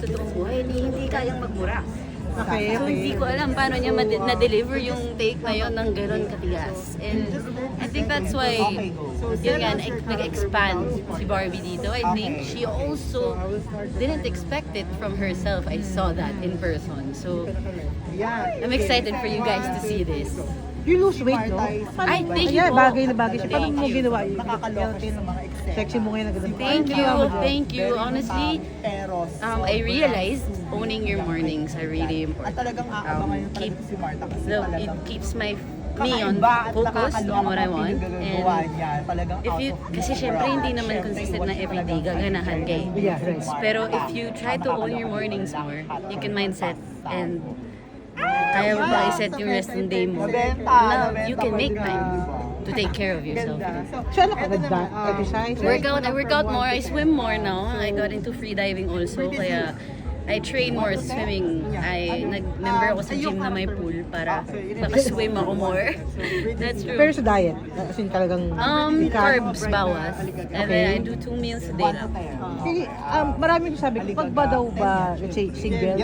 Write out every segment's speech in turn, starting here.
totoong buhay, hindi kayang magmura. Okay, So hindi ko alam paano niya na-deliver yung take na yun ng gano'n katigas. And I think that's why, yun nga, nag-expand si Barbie dito. I think she also didn't expect it from herself. I saw that in person. So I'm excited for you guys to see this. You lose weight, no? Ay, thank you Ayan, po. bagay na bagay siya. Paano Thank mo you. ginawa yun? Nakakaloka sa mga eksena. Sexy mo ngayon na ganun. Thank you. Honestly, Pero I realized owning your mornings are really at important. talagang aabangan yung keep talagang si Marta kasi So it talagang keeps me on kakaiba at focus on what I nakakaloka want. ang pinagagawa niya. Talagang If out you, of kasi this syempre world. hindi naman Syempre, consistent na iwan siya everyday talagang gaganahan kay. Yeah, right. Pero if you try to own your mornings more, you can mindset and kaya mo ba i-set yung rest ng day mo. Now, you can make time to take care of yourself. So ano ka? Exercise? I work out more, I swim more now. I got into free diving also, kaya I train more swimming. Nag-member ako sa gym na may pool para makaswim ako more. That's true. Pero sa diet? As in talagang... Carbs bawas. And then I do 2 meals a day lang. Sige, maraming sabi ko, pag ba daw ba, let's say, single,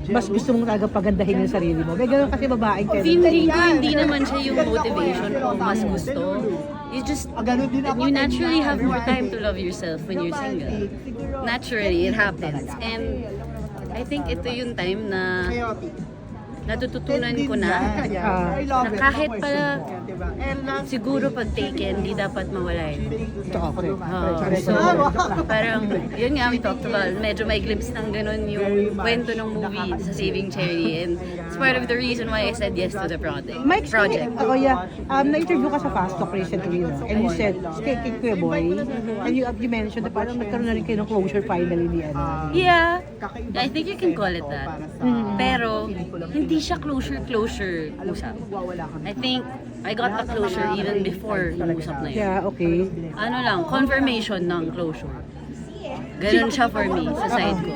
mas gusto mong talaga pagandahin yung sarili mo. May ganun kasi babaeng kayo. Hindi naman siya yung motivation o mas gusto. You naturally have more time to love yourself when you're single. Naturally, it happens. And I think ito yung time na natututunan ko na kahit pala siguro pag taken, di dapat mawala yun. Ito ako rin. So, parang, yun nga, we talked about, medyo may glimpse ng ganun yung kwento ng movie sa Saving Cherry. And it's part of the reason why I said yes to the project. Mike, ako na-interview ka sa Fast Talk recently, no? And you said, kay Kuya Boy, and you mentioned na parang nagkaroon na rin kayo ng closure finally ni ano. Yeah, I think you can call it that. Pero, hindi siya closure usap. I think I got the closure even before yung usap na yun. Yeah, okay. Ano lang, confirmation ng closure. Ganun siya for me, sa side ko.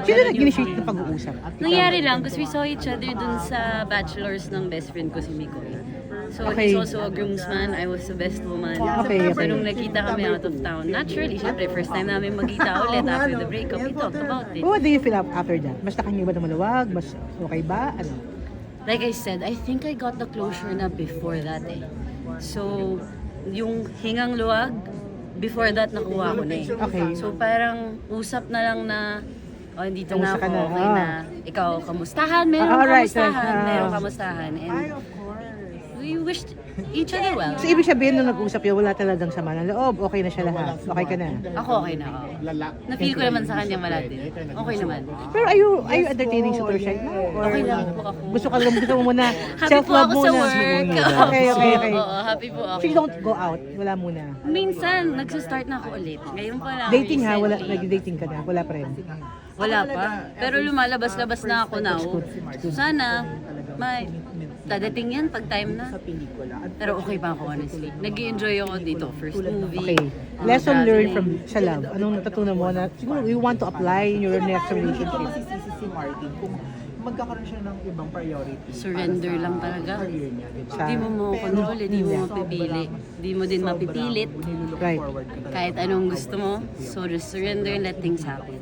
Sino nag-initiate ng pag-uusap? Nangyari lang, because we saw each other dun sa bachelors ng best friend ko si Mikoy. So Okay. he's also a groomsman, I was the best woman. Okay. So nung nakita kami out of town, naturally, syempre, first time namin magkita ulit after the breakup, we talked about it. What do you feel after that? Mas nakanya ba na maluwag? Mas okay ba? Ano? Like I said, I think I got the closure na before that eh. So, yung hingang luwag, before that nakuha ko na eh. Okay. So parang usap na lang na, oh, dito na Kamusta ako, ka na? okay na. Ikaw, kamustahan, meron Alright, kamustahan, right. meron kamustahan. And we wished each other well. So, ibig sabihin nung nag-usap yun, wala talagang sama ng loob. Okay na siya lahat. Okay ka na. Ako okay na ako. Na-feel ko naman sa kanya wala din. Okay naman. Pero are you entertaining sa tour side now? Or Okay lang po ako. gusto mo muna Happy po self-love ako sa muna? work. Okay. Oo, happy po ako. So you don't go out? Wala muna? Minsan, nagsa-start na ako ulit. Ngayon pa lang. Dating ha? Wala, recently. nag-dating ka na? Wala pa rin? Wala pa. Pero lumalabas-labas na ako now. So sana, dadating yan pag time na. Pero okay pa ako honestly. Nag-enjoy ako dito. First movie. Okay. Lesson learned from sa love. Anong natutunan mo na siguro you want to apply in your next relationship? masisisi si Martin kung magkakaroon siya ng ibang priority. Surrender lang talaga. Career niya. Diba? Sa, Hindi mo makontrol, hindi mo mapipili. Hindi mo din mapipilit. right. Kahit anong gusto mo. So just surrender and let things happen.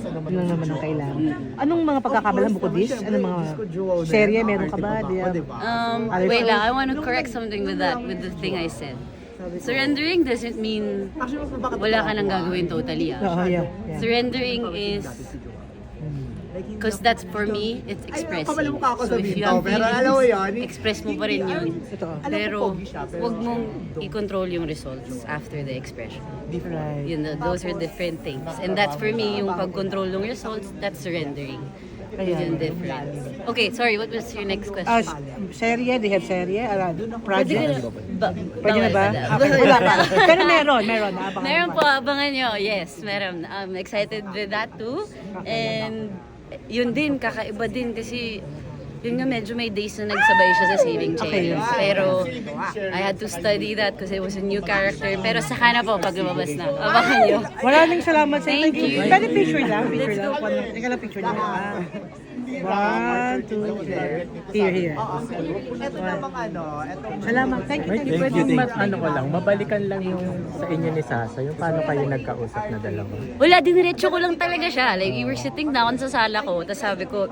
Ano naman ang kailangan? Anong mga pagkakabalan bukod this? Anong mga serye meron ka ba? Wait lang, I want to correct something with that, with the thing I said. Surrendering doesn't mean wala ka nang gagawin totally. Oo, yeah. Surrendering is, because that's for me, it's expressing. So if you have pero alam mo yun, feelings, express mo pa rin yun. Ito. Pero huwag mong i-control yung results after the expression. Right. Yun, those are different things. And that's for me, yung pag-control ng results, that's surrendering. Yun difference. Okay, sorry, what was your next question? Serye? They have serye? Project? Pwede na Bawal ba? na. Okay, wala pa. Pero meron. Naabangan Meron mo po, pa. abangan nyo. Yes, meron. I'm excited with that too. And yun din, kakaiba din kasi yun nga medyo may days na nagsabay siya sa Saving Cherries. Pero I had to study that kasi it was a new character. Pero saka na po pag lumabas na. Abangan nyo. Maraming salamat sa Thank you. Pwede picture lang, picture lang. Teka lang, picture lang. 1, 2, 3. Here. Ito namang etong Salamat. Thank you. May pwedeng ko lang, mabalikan lang yung sa inyo ni Sasa, yung paano kayo nagkausap na dalawa. Wala, diniretso ko lang talaga siya. Like, we were sitting down sa sala ko, tapos sabi ko,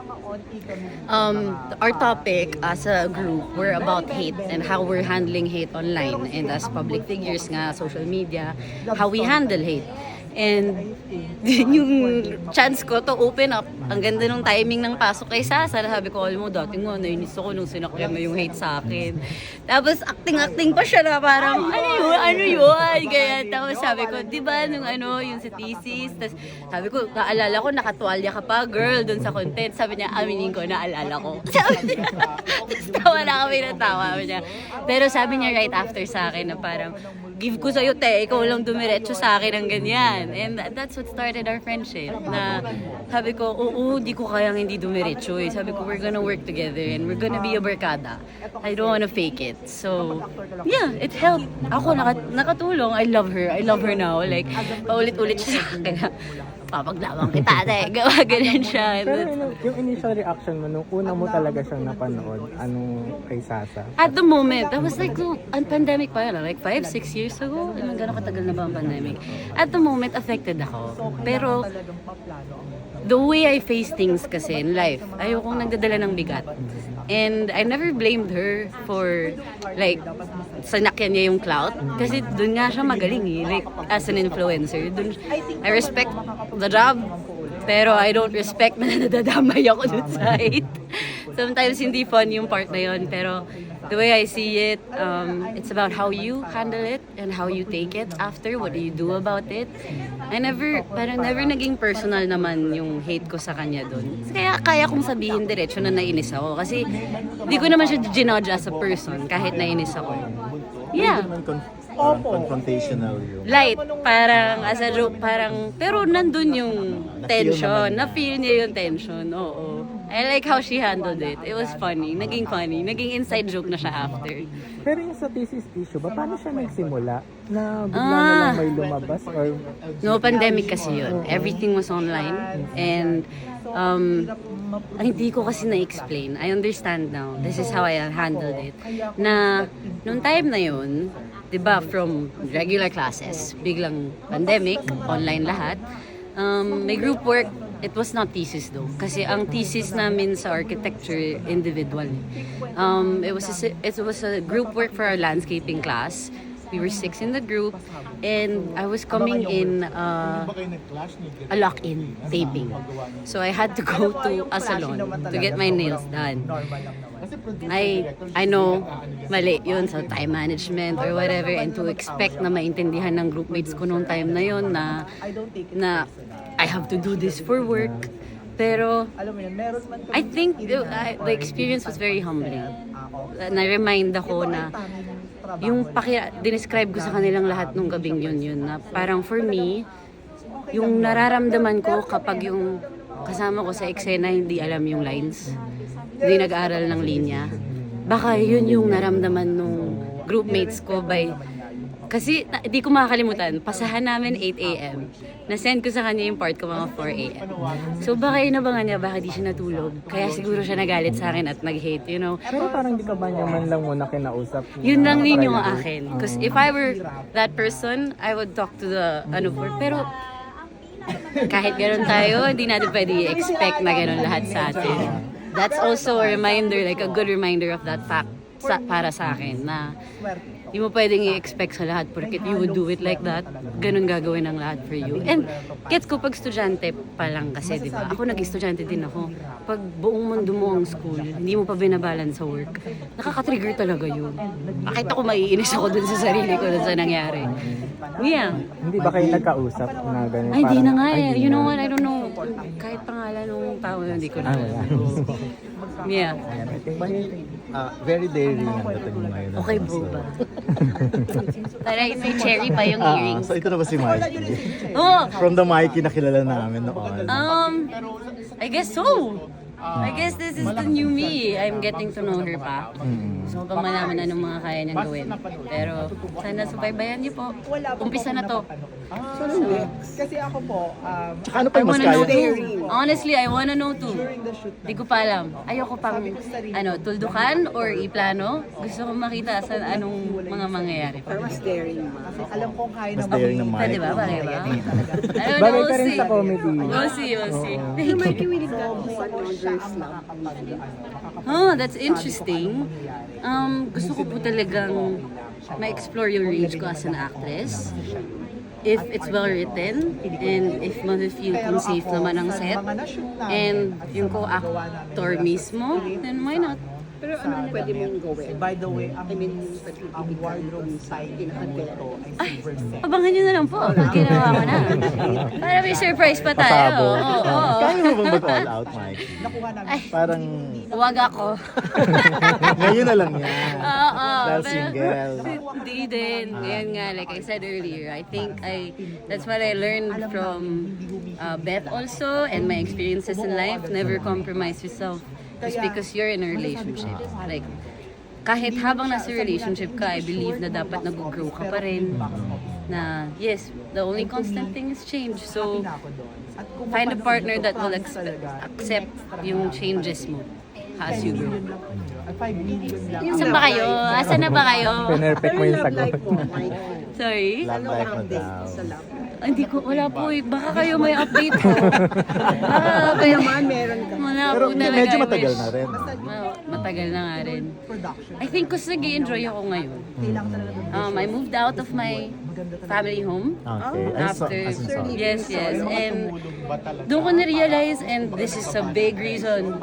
our topic as a group, we're about hate and how we're handling hate online and as public figures nga, social media, how we handle hate. And yung chance ko to open up, ang ganda nung timing ng pasok kay Sasa. Sabi ko, alam mo, dati nga, nainis ako nung sinakyan mo yung hate sa akin. Tapos acting pa siya na parang, ano yun? Kaya tapos sabi ko, di ba nung yung sa thesis? Tapos sabi ko, naalala ko, nakatuwalya ka pa, girl, dun sa content. Sabi niya, aminin ko, naalala ko. Sabi niya, tapos tawa na kami ng tawa niya. Pero sabi niya right after sa akin na parang, give ko sa'yo, te, ikaw lang dumiretso sa akin ng ganyan. And that's what started our friendship. Na sabi ko, oo, di ko kayang hindi dumiretso eh. Sabi ko, we're gonna work together and we're gonna be a barkada. I don't wanna fake it. So, yeah, it helped. Ako, nakatulong. I love her now. Like, paulit-ulit siya sa akin. Papaglaban kita, te. Gawa ganun siya. Pero yung initial reaction mo, nung una mo talaga siyang napanood, kay Sasa? At the moment, that was like, ang pandemic pa yun, like 5-6 years ago. Ilang gano'ng katagal na ba ang pandemic? At the moment, affected ako. Pero, the way I face things kasi in life, ayokong nagdadala ng bigat. And I never blamed her for, like, sanakyan niya yung clout. Kasi dun nga siya magaling eh. Like, as an influencer. Dun, I respect the job, pero I don't respect na nadadamay ako dun sa hate. Sometimes hindi fun yung part na yun, pero the way I see it, it's about how you handle it and how you take it after. What do you do about it? Parang never naging personal naman yung hate ko sa kanya dun. Kaya kong sabihin diretso na nainis ako. Kasi di ko naman siya ginudge as a person kahit nainis ako. Yeah. Confrontational yung... Light, parang as a joke, pero nandun yung tension. Na-feel niya yung tension, oo. I like how she handled it. It was funny. Naging funny. Naging inside joke na siya after. Pero yung sa thesis issue ba, paano siya nagsimula? Na bigla na lang may lumabas? Or... No, pandemic kasi yun. Everything was online. And hindi ko kasi na-explain. I understand now. This is how I handled it. Na, nung time na yun, diba, from regular classes, biglang pandemic, online lahat, may group work. It was not thesis though. Kasi ang thesis namin sa architecture, individual. It was a group work for our landscaping class. We were 6 in the group, and I was coming in a lock-in taping. So I had to go to a salon to get my nails done. I know, mali yun sa time management or whatever, and to expect na maintindihan ng groupmates ko noong time na yun na I have to do this for work. Pero I think the experience was very humbling. Na-remind ako na yung dinescribe ko sa kanilang lahat nung gabing yun na parang for me, yung nararamdaman ko kapag yung kasama ko sa eksena hindi alam yung lines, hindi nag-aaral ng linya, baka yun yung naramdaman nung groupmates ko kasi di ko makakalimutan, pasahan namin 8 a.m. Na-send ko sa kanya yung part ko mga 4 a.m. So baka inabangan niya, baka di siya natulog. Kaya siguro siya nagalit sa akin at nag-hate, you know. Pero parang di ka ba niya man lang muna kinausap? Yun lang din yung akin. Because if I were that person, I would talk to the pero kahit gano'n tayo, hindi natin pwede expect na gano'n lahat sa atin. That's also a reminder, like a good reminder of that fact para sa akin na hindi mo pwedeng i-expect sa lahat porque you would do it like that, ganun gagawin ang lahat for you. And gets ko pag estudyante pa lang kasi, di ba? Ako nag-estudyante din ako. Pag buong mundo mo ang school, hindi mo pa binabalan sa work, nakaka-trigger talaga yun. Bakit ako maiinis ako dun sa sarili ko dun sa nangyari? Yeah. Hindi ba kayo nagkausap na ganun? Ay, hindi na nga eh. You know what? I don't know. Kahit pangalan ng tao, hindi ko na. Yeah. Very daring ang dating mo ngayon. Okay, boba. Para may cherry pa yung earrings. So ito na ba si Mikey? Oh! From the Mikey na kilala namin noon. I guess so. I guess this is the new me. I'm getting to know her pa. Gusto ko pa malaman anong mga kaya niyang gawin. Pero sana subaybayan niyo po. Umpisa na to. Kasi ako po, Tsaka ano pa I yung mas wanna know kaya? too. Honestly, I wanna know too. during the shoot Di ko pa alam. Ayoko pang tuldukan or iplano. Gusto ko makita sa anong mga mangyayari pa. kasi alam kong kaya Mas na daring ng mic. Pwede ba? Bagay ba? I don't know, Bagay we'll ka rin see. sa comedy. We'll see, we'll see. Yung may kiwilig ka. Oh, that's interesting. Gusto ko po talagang ma-explore yung range ko as an actress. If it's well written, and if ma-feel kong safe naman ang set, and yung co-actor mismo, then why not? Pero ano pwede mong gawin? By the way, ang, I mean, ang wardrobe side nito ay super set. Abangan nyo na lang po pag ginawa ko na. Para may surprise pa tayo. Pasabog. Oo. Kaya mo bang mag-all out, Mike? Nakuha namin. Parang Huwag ako. ngayon na lang yan. Oo. Dahil pero single. Hindi din. Ngayon nga, like I said earlier, I think that's what I learned from Beth also and my experiences in life. Never compromise yourself just because you're in a relationship. Like, kahit habang nasa relationship ka, I believe na dapat nag-grow ka pa rin. Na, yes, the only constant thing is change. So, find a partner that will accept yung changes mo as you grow. 5 million lang. Saan ba kayo? Asan na ba kayo? Pinerfect mo yung Love sagot. life mo, Mike. Sorry? Love life mo Update daw. sa love. Hindi ko, wala po eh. Baka kayo may update po. Baka kayo Naman, meron ka. wala Pero po talaga. medyo I matagal wish. na rin. Matagal na nga rin. Production. I think kasi nag-enjoy ako ngayon. Kailangan talaga I moved out of my family home. Okay. After, As in sorry. yes. And doon ko na-realize, and this is a big reason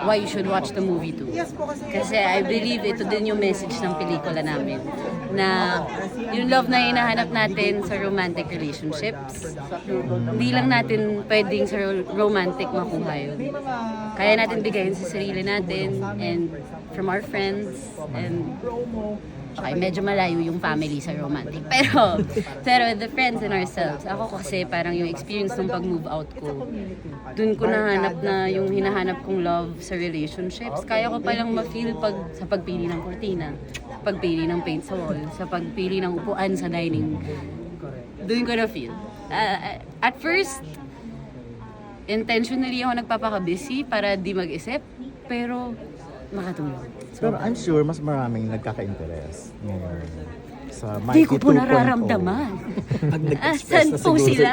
why you should watch the movie too. Yes po kasi Kasi I believe ito din yung message ng pelikula namin. Na yung love na hinahanap natin sa romantic relationships, hindi lang natin pwedeng sa romantic makuha yun. Kaya natin bigayin sa sarili natin and from our friends and okay, medyo malayo yung family sa romantic. Pero the friends and ourselves, ako kasi parang yung experience ng pag-move out ko, dun ko nahanap na yung hinahanap kong love sa relationships. Kaya ko palang ma-feel sa pagpili ng kurtina, sa pagpili ng paint sa wall, sa pagpili ng upuan sa dining. Dun ko na-feel. At first, intentionally ako nagpapaka-busy para di mag-isip, pero makatulong. Pero I'm sure mas maraming nagkaka-interest ngayon sa Di Mikey ko po 2.0. nararamdaman. Pag nag-express Asan na po siguro sila?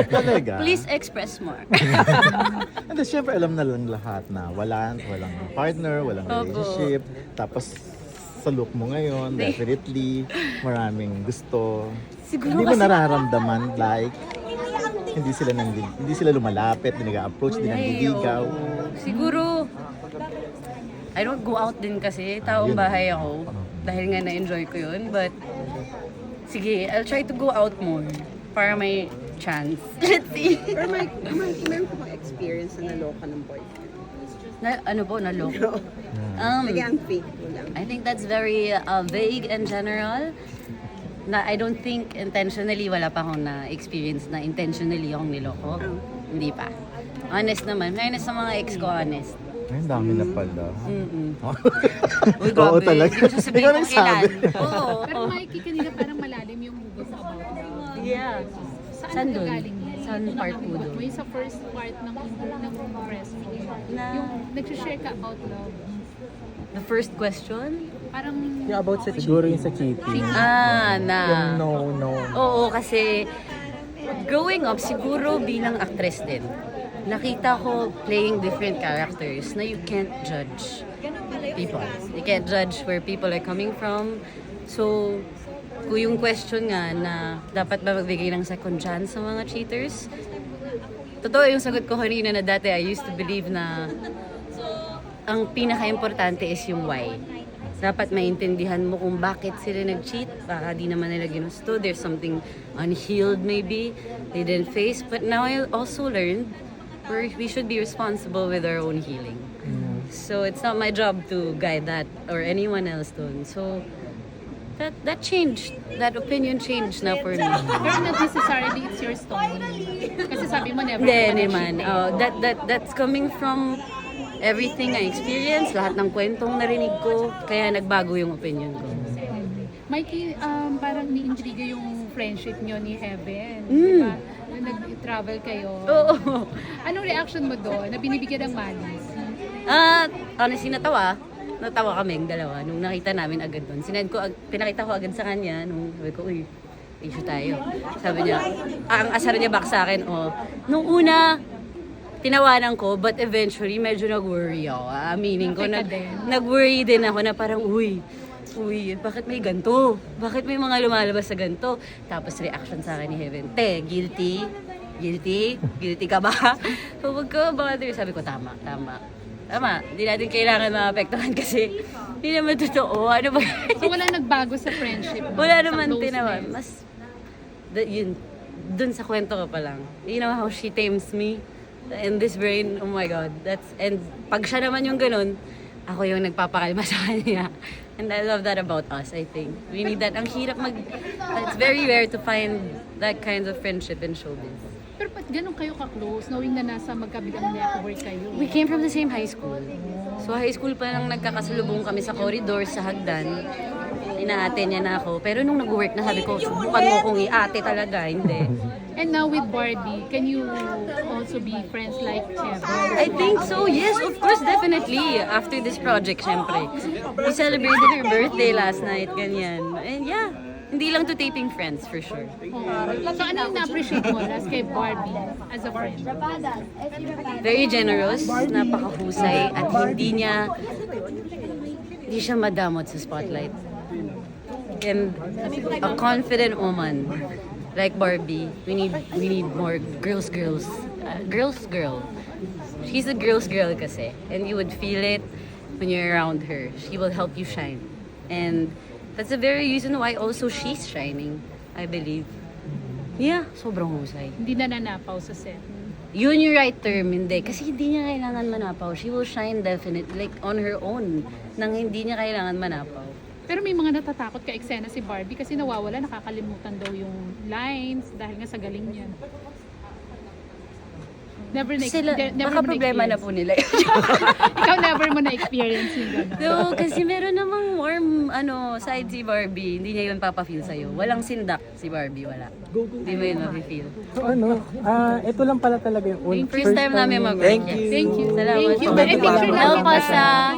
Talaga. Please express more. And then, syempre, alam na lang lahat na walang partner, walang Opo. relationship. Tapos, sa look mo ngayon, definitely, maraming gusto. Siguro Hindi mo kasi- nararamdaman like, hindi sila lumalapit, hindi nag-approach, hindi nangliligaw. Siguro, I don't go out din kasi. Taong Yun. bahay ako. Dahil nga na-enjoy ko yun. But, sige, I'll try to go out more. Para may chance. Let's see. Pero Mike, meron ka bang experience na naloka ng boyfriend? Ano po, naloko? Again, fake mo lang. I think that's very vague and general. Na I don't think intentionally, wala pa akong na-experience na intentionally akong niloko. Hindi pa. Honest naman. Fairness sa mga ex ko, honest. Ay, ang dami na pala. Uy, Oo grabe. talaga. Hindi ko sasabihin Ikaw kung nagsabi. kailan. Oo. Pero Mikey, kanina parang malalim yung hugot sa about love. Yeah. Saan Saan dun? nagagaling yun? Saan Yung part po nakahugot dun? mo, yung sa first part ng breastfeeding. Na- Yung nagsishare ka about love. The first question? Parang Yung about sa siguro yung sa cheating. Na. Yung no. Oo, kasi growing up, siguro bilang actress din, nakita ko playing different characters na you can't judge people. You can't judge where people are coming from. So, kung yung question nga na dapat ba magbigay ng second chance sa mga cheaters, totoo yung sagot ko kanina na dati I used to believe na ang pinaka-importante is yung why. Dapat maintindihan mo kung bakit sila nag-cheat. Baka di naman nila ginusto. There's something unhealed maybe they didn't face. But now I also learned we should be responsible with our own healing. So it's not my job to guide that or anyone else doon. So that changed. That opinion changed na for me. pero not necessarily it's your story. Kasi sabi mo never Hindi ka naman. na-cheat eh. That's coming from everything I experienced, lahat ng kwentong narinig ko, kaya nagbago yung opinion ko. Mikey, parang ni-intriga yung friendship nyo ni Heaven. Mm. Diba? Nung nag-travel kayo. Oo. Anong reaction mo doon na binibigyan ng malis? Honestly, natawa kaming dalawa nung nakita namin agad doon. Pinakita ko agad sa kanya nung sabi ko, uy, issue tayo. Sabi niya, ang asar niya back sa akin, nung una, tinawanan ko, but eventually, medyo nag-worry ako. Meaning ko, Bakit ka din? nag-worry din ako na parang, uy, bakit may ganito? Bakit may mga lumalabas sa ganito? Tapos reaction sa akin ni Heaven, guilty? Guilty ka ba? So, wag ka, sabi ko, tama. Hindi natin kailangan maapektuhan kasi hindi naman totoo. Ano ba? So wala nagbago sa friendship mo? Wala sa naman closeness? tinawa. Dun sa kwento ko pa lang. You know how she tames me? And this brain, oh my God. And pag siya naman yung ganun, ako yung nagpapakalma sa kanya. And I love that about us, I think. We need that. Ang hirap it's very rare to find that kind of friendship in showbiz. Pero ba't ganun kayo ka-close, knowing na nasa magkabilang network kayo? We came from the same high school. So high school pa lang nagkakasalubong kami sa corridor, sa hagdan. Inaate niya na ako. Pero nung nag-work na, sabi ko, subukan mo kung i-ate talaga. Hindi. And now with Barbie, can you also be friends like Heaven? I think so, yes, of course, definitely. After this project, syempre. We celebrated her birthday last night, ganyan. And yeah, hindi lang to taping friends, for sure. So ano yung na-appreciate mo last kay Barbie as a friend? Very generous, napakahusay, at hindi siya madamot sa spotlight. And a confident woman like Barbie, we need more girls. Girl. She's a girl's girl kasi, and you would feel it when you're around her. She will help you shine, and that's the very reason why also she's shining, I believe. Yeah, sobrang husay. Hindi na nanapaw sa set. Yun yung right term, hindi. Kasi hindi niya kailangan manapaw. She will shine definitely, like on her own, nang hindi niya kailangan manapaw. Pero may mga natatakot ka eksena si Barbie kasi nawawala, nakakalimutan daw yung lines dahil nga sa galing niya. Baka problema na po nila. Ikaw never mo na-experience yung gano'n. No, kasi meron namang warm side si Barbie. Hindi niya yun papafeel sa'yo. Walang sindak si Barbie, wala. Hindi mo yun mapifeel. So ito lang pala talaga yung First time namin mag-work. Thank you. Thank you. Salamat. Thank you. May picture na Help kita. us sa